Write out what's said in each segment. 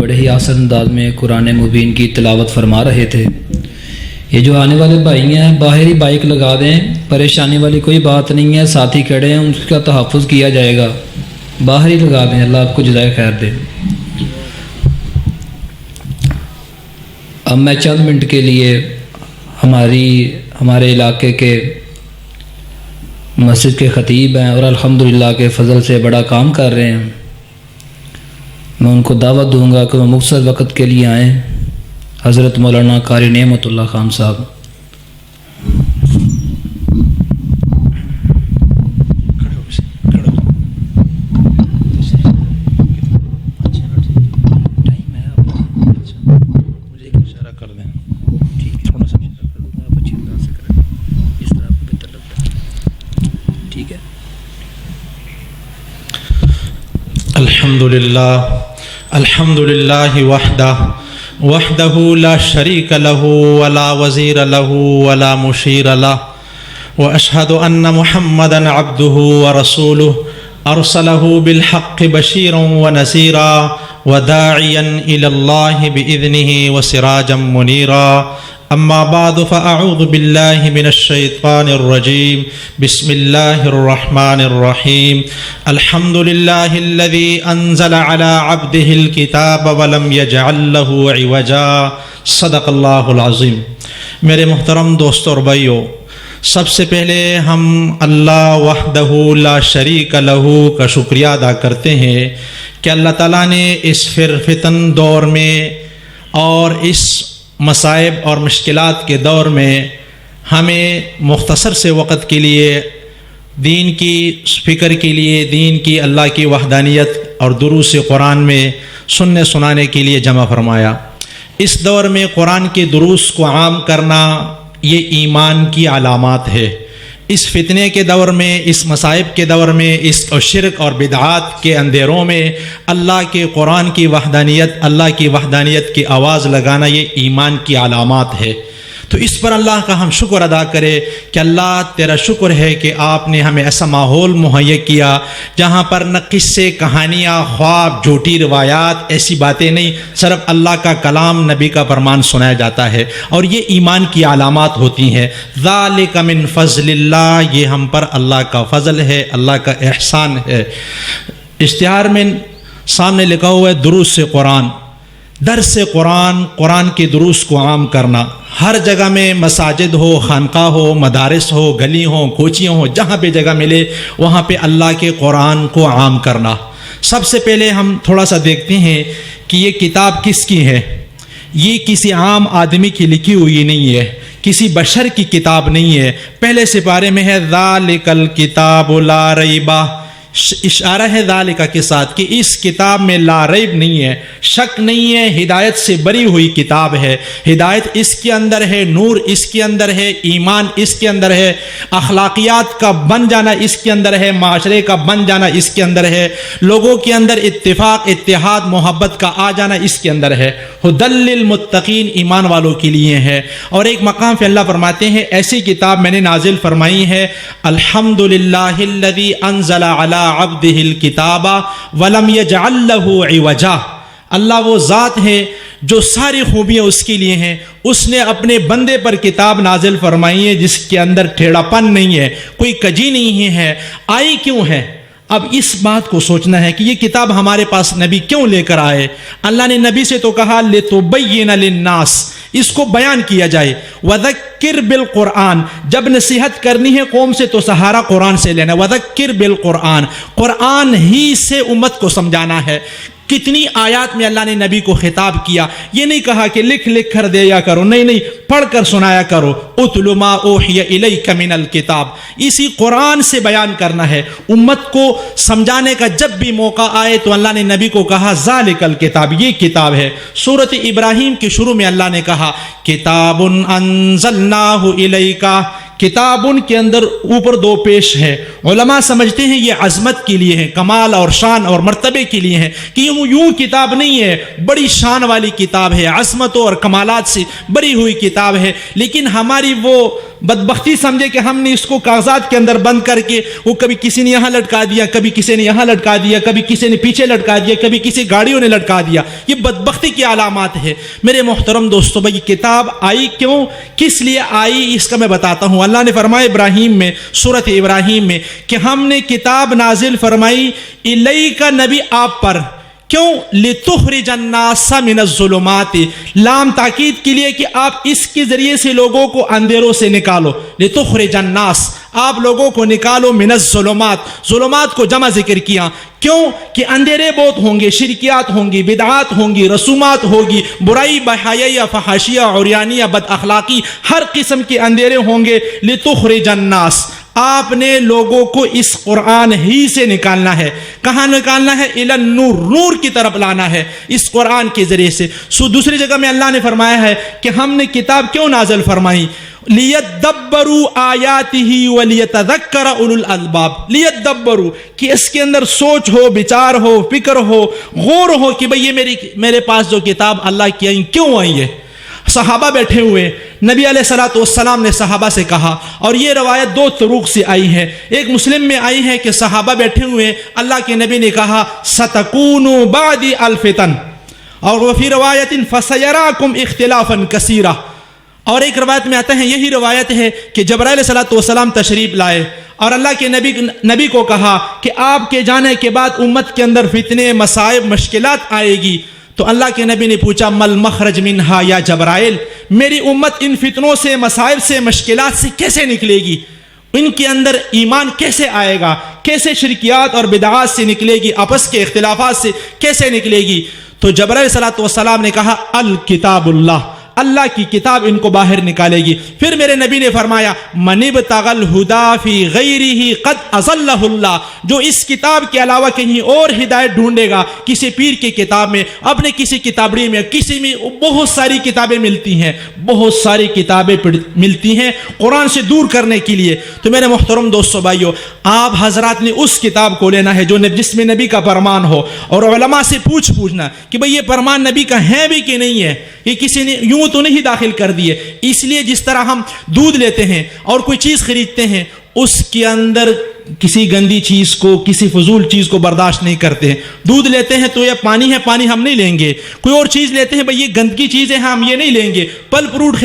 بڑے ہی آسان انداز میں قرآن مبین کی تلاوت فرما رہے تھے۔ یہ جو آنے والے بھائی ہیں باہر ہی بائک لگا دیں، پریشانی والی کوئی بات نہیں ہے، ساتھی کھڑے ہیں، اس کا تحفظ کیا جائے گا، باہر ہی لگا دیں، اللہ آپ کو جزائے خیر دے۔ اب میں چند منٹ کے لیے ہمارے علاقے کے مسجد کے خطیب ہیں اور الحمدللہ کے فضل سے بڑا کام کر رہے ہیں، میں ان کو دعوت دوں گا کہ وہ مختصر وقت کے لیے آئیں۔ حضرت مولانا قاری نعمت اللہ خان صاحب۔ الحمد للہ وحدہ لا شریک لہ ولا وزیر لہ ولا مشیر لہ واشہد ان محمدا عبدہ ورسولہ ارسلہ بالحق بشیرا ونذیرا وداعیا الی اللہ باذنہ وسراجا منیرا۔ اما بعد فاعوذ باللہ من الشیطان الرجیم، بسم اللہ الرحمن الرحیم۔ الحمد للہ الذی انزل علی عبدہ الکتاب ولم یجعل لہ عوجا، صدق اللہ العظیم۔ میرے محترم دوستوں اور بھائیوں، سب سے پہلے ہم اللہ وحدہ لا شریک لہ کا شکریہ ادا کرتے ہیں کہ اللہ تعالیٰ نے اس فتن دور میں اور اس مصائب اور مشکلات کے دور میں ہمیں مختصر سے وقت کے لیے دین کی فکر کے لیے، دین کی اللہ کی وحدانیت اور دروس قرآن میں سننے سنانے کے لیے جمع فرمایا۔ اس دور میں قرآن کے دروس کو عام کرنا یہ ایمان کی علامات ہے۔ اس فتنے کے دور میں، اس مصائب کے دور میں، اس شرک اور بدعات کے اندھیروں میں اللہ کے قرآن کی وحدانیت، اللہ کی وحدانیت کی آواز لگانا یہ ایمان کی علامات ہے۔ تو اس پر اللہ کا ہم شکر ادا کرے کہ اللہ تیرا شکر ہے کہ آپ نے ہمیں ایسا ماحول مہیا کیا جہاں پر نہ قصے، کہانیاں، خواب، جھوٹی روایات، ایسی باتیں نہیں، صرف اللہ کا کلام، نبی کا فرمان سنایا جاتا ہے، اور یہ ایمان کی علامات ہوتی ہیں۔ ذالک من فضل اللہ، یہ ہم پر اللہ کا فضل ہے، اللہ کا احسان ہے۔ اشتہار میں سامنے لکھا ہوا ہے دروس قرآن، درس قرآن، قرآن کے دروس کو عام کرنا۔ ہر جگہ میں مساجد ہو، خانقاہ ہو، مدارس ہو، گلی ہوں، کوچیاں ہوں، جہاں پہ جگہ ملے وہاں پہ اللہ کے قرآن کو عام کرنا۔ سب سے پہلے ہم تھوڑا سا دیکھتے ہیں کہ یہ کتاب کس کی ہے۔ یہ کسی عام آدمی کی لکھی ہوئی نہیں ہے، کسی بشر کی کتاب نہیں ہے۔ پہلے سپارے میں ہے ذالک الکتاب لا ریب، اشارہ ہے ذالک کے ساتھ کہ اس کتاب میں لا ریب نہیں ہے، شک نہیں ہے، ہدایت سے بری ہوئی کتاب ہے۔ ہدایت اس کے اندر ہے، نور اس کے اندر ہے، ایمان اس کے اندر ہے، اخلاقیات کا بن جانا اس کے اندر ہے، معاشرے کا بن جانا اس کے اندر ہے، لوگوں کے اندر اتفاق، اتحاد، محبت کا آ جانا اس کے اندر ہے۔ ھدی للمتقین، ایمان والوں کے لیے ہے۔ اور ایک مقام پہ اللہ فرماتے ہیں ایسی کتاب میں نے نازل فرمائی ہے، الحمدللہ الذی انزل علی عبدہ الکتاب ولم یجعل لہ عوجا۔ اللہ وہ ذات ہے جو ساری خوبیاں اس کے لیے ہیں، اس نے اپنے بندے پر کتاب نازل فرمائی ہے جس کے اندر ٹھیڑا پن نہیں ہے، کوئی کجی نہیں ہے۔ آئی کیوں ہے؟ اب اس بات کو سوچنا ہے کہ یہ کتاب ہمارے پاس نبی کیوں لے کر آئے۔ اللہ نے نبی سے تو کہا لِتُبَيِّنَ لِلنَّاسِ، اس کو بیان کیا جائے۔ وَذَكِّرْ بِالْقُرْآنِ، جب نصیحت کرنی ہے قوم سے تو سہارا قرآن سے لینا۔ وَذَكِّرْ بِالْقُرْآنِ، قرآن ہی سے امت کو سمجھانا ہے۔ کتنی آیات میں اللہ نے نبی کو خطاب کیا، یہ نہیں کہا کہ لکھ کر دیا کرو، نہیں، پڑھ کر سنایا کرو۔ اتل ما اوحی الیک من الکتاب، اسی قرآن سے بیان کرنا ہے امت کو سمجھانے کا۔ جب بھی موقع آئے تو اللہ نے نبی کو کہا ذالک الکتاب، یہ کتاب ہے۔ سورۃ ابراہیم کے شروع میں اللہ نے کہا کتاب انزلناہ الیک، کتاب ان کے اندر اوپر دو پیش ہے۔ علماء سمجھتے ہیں یہ عظمت کے لیے ہے، کمال اور شان اور مرتبے کے لیے ہے، کہ یوں کتاب نہیں ہے، بڑی شان والی کتاب ہے، عظمتوں اور کمالات سے بری ہوئی کتاب ہے۔ لیکن ہماری وہ بدبختی سمجھے کہ ہم نے اس کو کاغذات کے اندر بند کر کے وہ کبھی کسی نے یہاں لٹکا دیا, کبھی کسی نے یہاں لٹکا دیا, کبھی کسی نے پیچھے لٹکا دیا, کبھی کسی گاڑیوں نے لٹکا دیا. یہ بدبختی کی علامات ہے. میرے محترم دوستو بھائی, یہ کتاب آئی کیوں, کس لیے آئی, اس کا میں بتاتا ہوں. اللہ نے فرمایا ابراہیم میں, سورۃ ابراہیم میں, کہ ہم نے کتاب نازل فرمائی الیک نبی آپ پر. کیوں؟ لتخرج الناس من الظلمات, لام تاکید کے لیے کہ آپ اس کے ذریعے سے لوگوں کو اندھیروں سے نکالو. لتخرج الناس, آپ لوگوں کو نکالو من الظلمات, ظلمات کو جمع ذکر کیا. کیوں کہ اندھیرے بہت ہوں گے, شرکیات ہوں گی, بدعات ہوں گی, رسومات ہوگی, برائی, بحیائی, فحاشیہ, عریانیہ, بد اخلاقی, ہر قسم کے اندھیرے ہوں گے. لتخرج الناس, آپ نے لوگوں کو اس قرآن ہی سے نکالنا ہے. کہاں نکالنا ہے؟ الی النور, نور کی طرف لانا ہے اس قرآن کے ذریعے سے. دوسری جگہ میں اللہ نے فرمایا ہے کہ ہم نے کتاب کیوں نازل فرمائی؟ لیدبروا آیاتہ ولیتذکر اولو الالباب. لیدبروا, کہ اس کے اندر سوچ ہو, بچار ہو, فکر ہو, غور ہو کہ بھئی یہ میرے پاس جو کتاب اللہ کی آئی کیوں آئی ہے. صحابہ بیٹھے ہوئے, نبی علیہ الصلوۃ والسلام نے صحابہ سے کہا, اور یہ روایت دو طرق سے آئی ہے. ایک مسلم میں آئی ہے کہ صحابہ بیٹھے ہوئے, اللہ کے نبی نے کہا ستکون بعدی الفتن, اور وفی روایت فسیراکم اختلافا کثیرا. اور ایک روایت میں آتا ہے, یہی روایت ہے کہ جبرائیل علیہ الصلوۃ والسلام تشریف لائے اور اللہ کے نبی کو کہا کہ آپ کے جانے کے بعد امت کے اندر فتنے, مصائب, مشکلات آئے گی. تو اللہ کے نبی نے پوچھا مل مخرج منہا یا جبرائیل, میری امت ان فتنوں سے, مصائب سے, مشکلات سے کیسے نکلے گی؟ ان کے اندر ایمان کیسے آئے گا؟ کیسے شرکیات اور بدعات سے نکلے گی؟ آپس کے اختلافات سے کیسے نکلے گی؟ تو جبرائیل صلی اللہ علیہ وسلم نے کہا الکتاب اللہ, اللہ کی کتاب ان کو باہر نکالے گی. پھر میرے نبی نے فرمایا من ابتغى الهدى في غیرہ قد اضلہ اللہ, جو اس کتاب کے علاوہ کہیں اور ہدایت ڈھونڈے گا, کسی پیر کی کتاب میں, اپنے کسی کتابڑی میں, کسی میں, بہت ساری کتابیں ملتی ہیں, بہت ساری کتابیں ملتی ہیں قرآن سے دور کرنے کے لیے. تو میرے محترم دوستو بھائیو, آپ حضرات نے اس کتاب کو لینا ہے جو جس میں نبی کا فرمان ہو, اور علماء سے پوچھنا کہ بھئی یہ فرمان نبی کا ہے بھی کہ نہیں ہے, یہ کسی نے یوں تو نہیں داخل کر دیے. اس لیے جس طرح ہم دودھ لیتے ہیں اور کوئی چیز خریدتے ہیں, اس کے اندر کسی گندی چیز کو, کسی فضول چیز کو برداشت نہیں کرتے ہیں. دودھ لیتے ہیں تو یہ پانی ہے, پانی ہم نہیں لیں گے. کوئی اور چیز لیتے ہیں, بھئی یہ گندگی چیز ہے, ہم یہ نہیں لیں گے. پھل فروٹ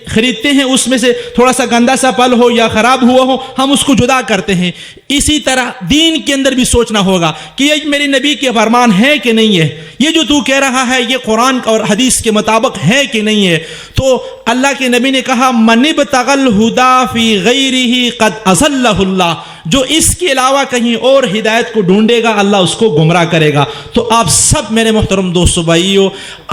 خریدتے ہیں, اس میں سے تھوڑا سا گندا سا پھل ہو یا خراب ہوا ہو, ہم اس کو جدا کرتے ہیں. اسی طرح دین کے اندر بھی سوچنا ہوگا کہ یہ میرے نبی کے فرمان ہے کہ نہیں ہے, یہ جو تو کہہ رہا ہے یہ قرآن اور حدیث کے مطابق ہے کہ نہیں ہے. تو اللہ کے نبی نے کہا من ابتغى الهدى فی غیرہ قد اضلہ اللہ, جو اس کے علاوہ کہیں اور ہدایت کو ڈھونڈے گا اللہ اس کو گمراہ کرے گا. تو آپ سب میرے محترم دوستو بھائیو,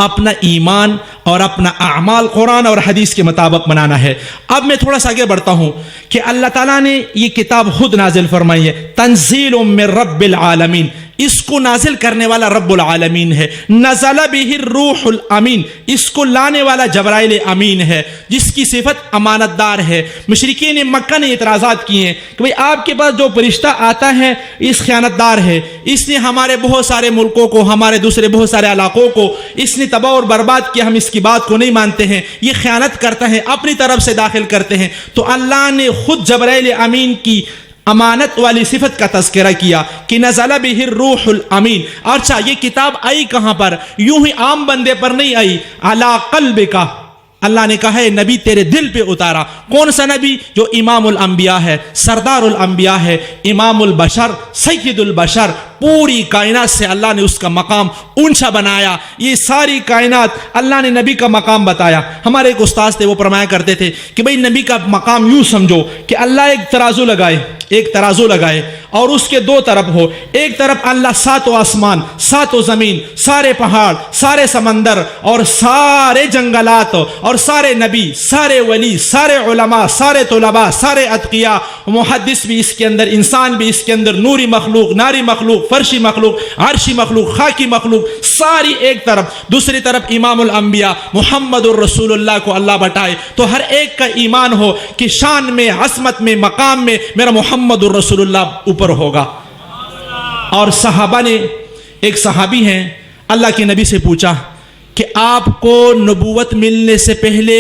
اپنا ایمان اور اپنا اعمال قرآن اور حدیث کے مطابق بنانا ہے. اب میں تھوڑا سا آگے بڑھتا ہوں کہ اللہ تعالیٰ نے یہ کتاب خود نازل فرمائی ہے, تنزیل من رب العالمین, اس کو نازل کرنے والا رب العالمین ہے. نزل بہ الروح الامین, اس کو لانے والا جبرائیل امین ہے, جس کی صفت امانت دار ہے. مشرکین مکہ نے اعتراضات کیے ہیں کہ بھئی آپ کے پاس جو فرشتہ آتا ہے اس خیانت دار ہے, اس نے ہمارے بہت سارے ملکوں کو, ہمارے دوسرے بہت سارے علاقوں کو اس نے تباہ اور برباد کیا, ہم اس کی بات کو نہیں مانتے ہیں, یہ خیانت کرتا ہے, اپنی طرف سے داخل کرتے ہیں. تو اللہ نے خود جبرائیل امین کی امانت والی صفت کا تذکرہ کیا کہ نزل بہ الروح الامین. اچھا, یہ کتاب آئی کہاں پر؟ یوں ہی عام بندے پر نہیں آئی, علی قلبک, اللہ نے کہا ہے نبی تیرے دل پہ اتارا. کون سا نبی؟ جو امام الانبیاء ہے, سردار الانبیاء ہے, امام البشر, سید البشر. پوری کائنات سے اللہ نے اس کا مقام اونچا بنایا. یہ ساری کائنات اللہ نے نبی کا مقام بتایا. ہمارے ایک استاد تھے, وہ فرمایا کرتے تھے کہ بھئی نبی کا مقام یوں سمجھو کہ اللہ ایک ترازو لگائے اور اس کے دو طرف ہو. ایک طرف اللہ ساتوں آسمان, ساتوں زمین, سارے پہاڑ, سارے سمندر اور سارے جنگلات اور سارے نبی, سارے ولی, سارے علماء, سارے طلباء, سارے اتقیاء, محدث بھی اس کے اندر, انسان بھی اس کے اندر, نوری مخلوق, ناری مخلوق, فرشی مخلوق, عرشی مخلوق, خاکی مخلوق, ساری ایک طرف. دوسری طرف امام الانبیاء محمد الرسول اللہ کو اللہ بٹائے. تو ہر ایک کا ایمان ہو کہ شان میں, عظمت میں, مقام میں میرا محمد الرسول اللہ اوپر ہوگا. اور صحابہ نے, ایک صحابی ہیں, اللہ کے نبی سے پوچھا کہ آپ کو نبوت ملنے سے پہلے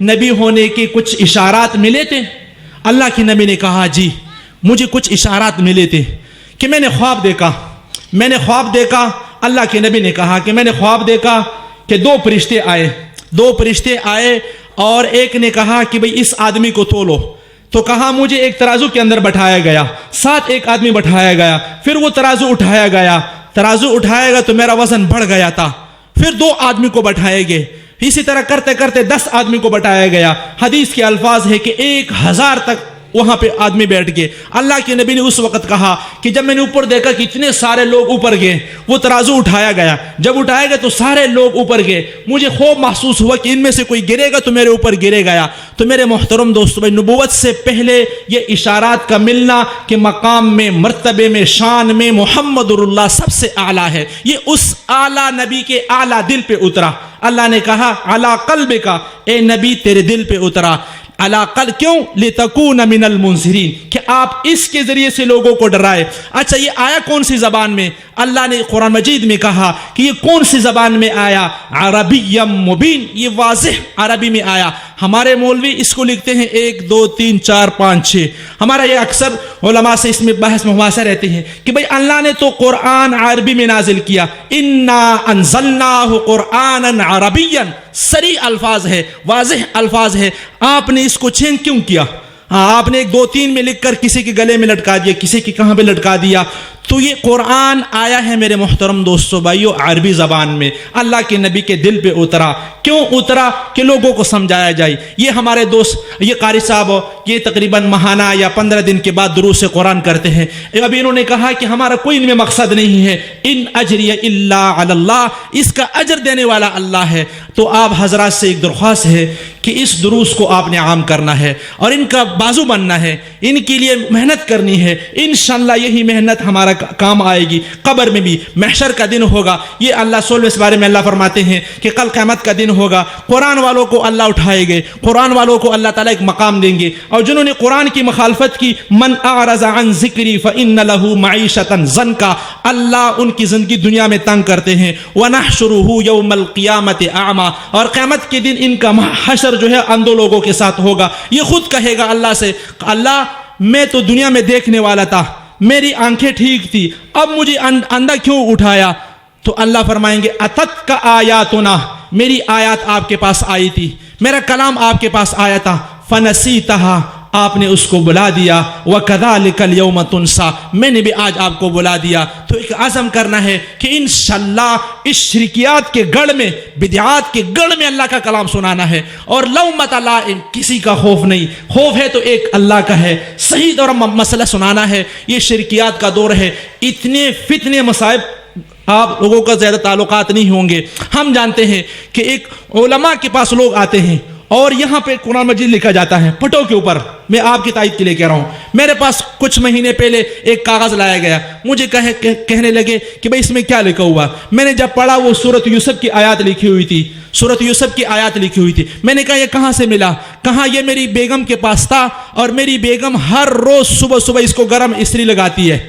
نبی ہونے کے کچھ اشارات ملے تھے؟ اللہ کے نبی نے کہا جی مجھے کچھ اشارات ملے تھے کہ میں نے خواب دیکھا اللہ کے نبی نے کہا کہ میں نے خواب دیکھا کہ دو فرشتے آئے اور ایک نے کہا کہ بھئی اس آدمی کو تولو، تو کہا مجھے ایک ترازو کے اندر بٹھایا گیا، ساتھ ایک آدمی بٹھایا گیا، پھر وہ ترازو اٹھایا گیا تو میرا وزن بڑھ گیا تھا، پھر 2 آدمی کو بٹھائے گئے، اسی طرح کرتے کرتے 10 آدمی کو بٹھایا گیا۔ حدیث کے الفاظ ہے کہ 1000 تک وہاں پہ آدمی بیٹھ گئے۔ اللہ کے نبی نے اس وقت کہا کہ جب میں نے اوپر دیکھا کہ اتنے سارے لوگ اوپر گئے، وہ ترازو اٹھایا گیا، جب اٹھایا گیا تو سارے لوگ اوپر گئے، مجھے خوف محسوس ہوا کہ ان میں سے کوئی گرے گا تو میرے اوپر گرے گیا۔ تو میرے محترم دوستو بھائی، نبوت سے پہلے یہ اشارات کا ملنا کہ مقام میں، مرتبے میں، شان میں محمد اللہ سب سے اعلیٰ ہے، یہ اس اعلیٰ نبی کے اعلیٰ دل پہ اترا۔ اللہ نے کہا علی قلبک، اے نبی تیرے دل پہ اترا۔ علی قلب کیوں؟ لتکون من المنذرین، کہ آپ اس کے ذریعے سے لوگوں کو ڈرائے۔ اچھا یہ آیا کون سی زبان میں؟ اللہ نے قرآن مجید میں کہا کہ یہ کون سی زبان میں آیا؟ عربی مبین، یہ واضح عربی میں آیا۔ ہمارے مولوی اس کو لکھتے ہیں 1 2 3 4 5 6۔ ہمارا یہ اکثر علماء سے اس میں بحث مباحثہ رہتے ہیں کہ بھئی اللہ نے تو قرآن عربی میں نازل کیا، انا انزلناہ قرآنا عربیا، صریح الفاظ ہے، واضح الفاظ ہے، آپ نے اس کو چینج کیوں کیا؟ آپ نے 1 2 3 میں لکھ کر کسی کے گلے میں لٹکا دیا، کسی کی کہاں پہ لٹکا دیا۔ تو یہ قرآن آیا ہے میرے محترم دوستو بھائیو عربی زبان میں، اللہ کے نبی کے دل پہ اترا۔ کیوں اترا؟ کہ لوگوں کو سمجھایا جائے۔ یہ ہمارے دوست، یہ قاری صاحب، یہ تقریباً ماہانہ یا 15 دن کے بعد دروس قرآن کرتے ہیں۔ ابھی انہوں نے کہا کہ ہمارا کوئی ان میں مقصد نہیں ہے، ان اجری الا علی اللہ، اس کا اجر دینے والا اللہ ہے۔ تو آپ حضرات سے ایک درخواست ہے کہ اس دروس کو آپ نے عام کرنا ہے اور ان کا بازو بننا ہے، ان کے لیے محنت کرنی ہے۔ انشاءاللہ یہی محنت ہمارا کام آئے گی، قبر میں بھی، محشر کا دن ہوگا۔ یہ اللہ 16 بارے میں اللہ فرماتے ہیں کہ کل قیامت کا دن ہوگا، قرآن والوں کو اللہ اٹھائے گے، قرآن والوں کو اللہ تعالیٰ ایک مقام دیں گے، اور جنہوں نے قرآن کی مخالفت کی، من اعرض عن ذکری فإن له معیشة ضنکا، اللہ ان کی زندگی دنیا میں تنگ کرتے ہیں۔ ونحشرہ یوم القیامت اعمی، اور قیامت کے دن ان کا حشر جو ہے اندھوں لوگوں کے ساتھ ہوگا۔ یہ خود کہے گا اللہ سے، اللہ میں تو دنیا میں دیکھنے والا تھا، میری آنکھیں ٹھیک تھی، اب مجھے اندھا کیوں اٹھایا؟ تو اللہ فرمائیں گے اتت کا آیاتنا، میری آیات آپ کے پاس آئی تھی، میرا کلام آپ کے پاس آیا تھا، فنسیتہا، آپ نے اس کو بلا دیا، وَكَذَلِكَ الْيَوْمَ تُنْسَى، میں نے بھی آج آپ کو بلا دیا۔ تو ایک عزم کرنا ہے کہ انشاءاللہ اس شرکیات کے گڑھ میں، بدعات کے گڑھ میں اللہ کا کلام سنانا ہے، اور لومۃ لائم، کسی کا خوف نہیں، خوف ہے تو ایک اللہ کا ہے، صحیح اور مسئلہ سنانا ہے۔ یہ شرکیات کا دور ہے، اتنے فتنے مصائب آپ لوگوں کا زیادہ تعلقات نہیں ہوں گے۔ ہم جانتے ہیں کہ ایک علماء کے پاس لوگ آتے ہیں اور یہاں پہ قرآن مجید لکھا جاتا ہے پٹوں کے اوپر، میں آپ کی تائید کے لیے کہہ رہا ہوں۔ میرے پاس کچھ مہینے پہلے ایک کاغذ لایا گیا، مجھے کہنے لگے کہ بھئی اس میں کیا لکھا ہوا؟ میں نے جب پڑھا وہ سورۃ یوسف کی آیات لکھی ہوئی تھی، سورۃ یوسف کی آیات لکھی ہوئی تھی۔ میں نے کہا یہ کہاں سے ملا؟ کہاں یہ میری بیگم کے پاس تھا، اور میری بیگم ہر روز صبح صبح اس کو گرم استری لگاتی ہے،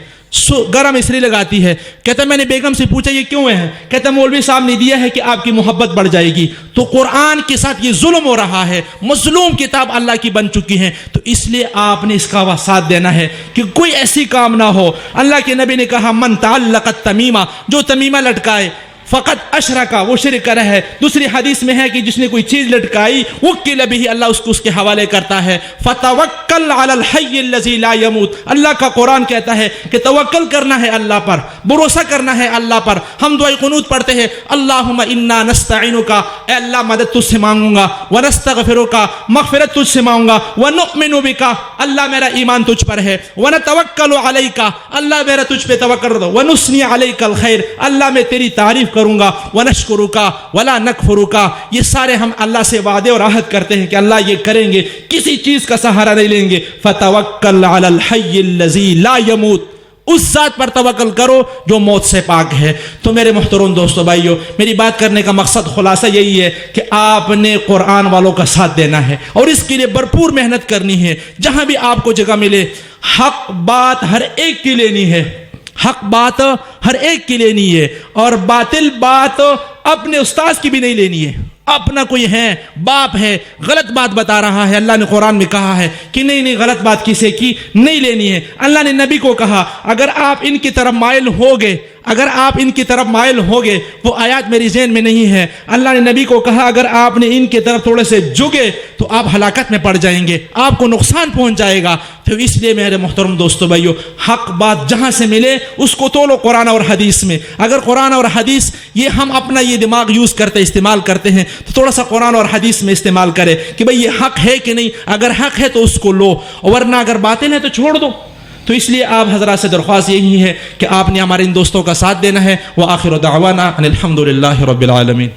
گرم استری لگاتی ہے۔ کہتا میں نے بیگم سے پوچھا یہ کیوں ہے؟ کہتا مولوی صاحب نے دیا ہے کہ آپ کی محبت بڑھ جائے گی۔ تو قرآن کے ساتھ یہ ظلم ہو رہا ہے، مظلوم کتاب اللہ کی بن چکی ہے، تو اس لیے آپ نے اس کا ساتھ دینا ہے کہ کوئی ایسی کام نہ ہو۔ اللہ کے نبی نے کہا من تعلق التمیمہ، جو تمیمہ لٹکائے، فقط اشرکا، وہ شرک کرا ہے۔ دوسری حدیث میں ہے کہ جس نے کوئی چیز لٹکائی وکل بہ، اللہ اس کو اس کے حوالے کرتا ہے۔ فتوکل علی الحی الذی لا یموت، اللہ کا قرآن کہتا ہے کہ توکل کرنا ہے اللہ پر، بھروسہ کرنا ہے اللہ پر۔ ہم دعائے قنوت پڑھتے ہیں اللہم انا نستعینک، اے اللہ مدد تجھ سے مانگوں گا، ونستغفرک، مغفرت تجھ سے مانگوں گا، ونؤمن بک، اللہ میرا ایمان تجھ پر ہے، ونتوکل علیک، اللہ میرا تجھ پہ توکل کرتا ہوں، ونثنی علیک الخیر، اللہ میں تیری تعریف کروں گا، وَنَشْكُرُكَ وَلَا نَكْفُرُكَ، یہ سارے ہم اللہ سے وعدے اور عہد کرتے ہیں کہ اللہ یہ کریں گے، کسی چیز کا سہارا نہیں لیں گے۔ فَتَوَكَّلْ عَلَى الْحَيِّ الَّذِي لَا يَمُوتُ، اس ذات پر توکل کرو جو موت سے پاک ہے۔ تو میرے محترم دوستو بھائیو، میری بات کرنے کا مقصد خلاصہ یہی ہے کہ آپ نے قرآن والوں کا ساتھ دینا ہے اور اس کے لیے بھرپور محنت کرنی ہے۔ جہاں بھی آپ کو جگہ ملے، حق بات ہر ایک کی لینی ہے، حق بات ہر ایک کی لینی ہے، اور باطل بات اپنے استاذ کی بھی نہیں لینی ہے. اپنا کوئی ہے باپ ہے غلط بات بتا رہا ہے, اللہ نے قرآن میں کہا ہے کہ نہیں غلط بات کسے کی نہیں لینی ہے. اللہ نے نبی کو کہا اگر آپ ان کی طرف مائل ہوگے, وہ آیات میری ذہن میں نہیں ہے, اللہ نے نبی کو کہا اگر آپ نے ان کی طرف تھوڑے سے جھکے تو آپ ہلاکت میں پڑ جائیں گے, آپ کو نقصان پہنچ جائے گا. تو اس لیے میرے محترم دوستو بھائیو, حق بات جہاں سے ملے اس کو تولو قرآن اور حدیث میں. اگر قرآن اور حدیث یہ ہم اپنا یہ دماغ یوز کرتے استعمال کرتے ہیں تو تھوڑا سا قرآن اور حدیث میں استعمال کرے کہ بھئی یہ حق ہے کہ نہیں, اگر حق ہے تو اس کو لو, ورنہ اگر باطل ہے تو چھوڑ دو. تو اس لیے آپ حضرات سے درخواست یہی ہے کہ آپ نے ہمارے ان دوستوں کا ساتھ دینا ہے. وآخر دعوانا ان الحمد للہ رب العالمین.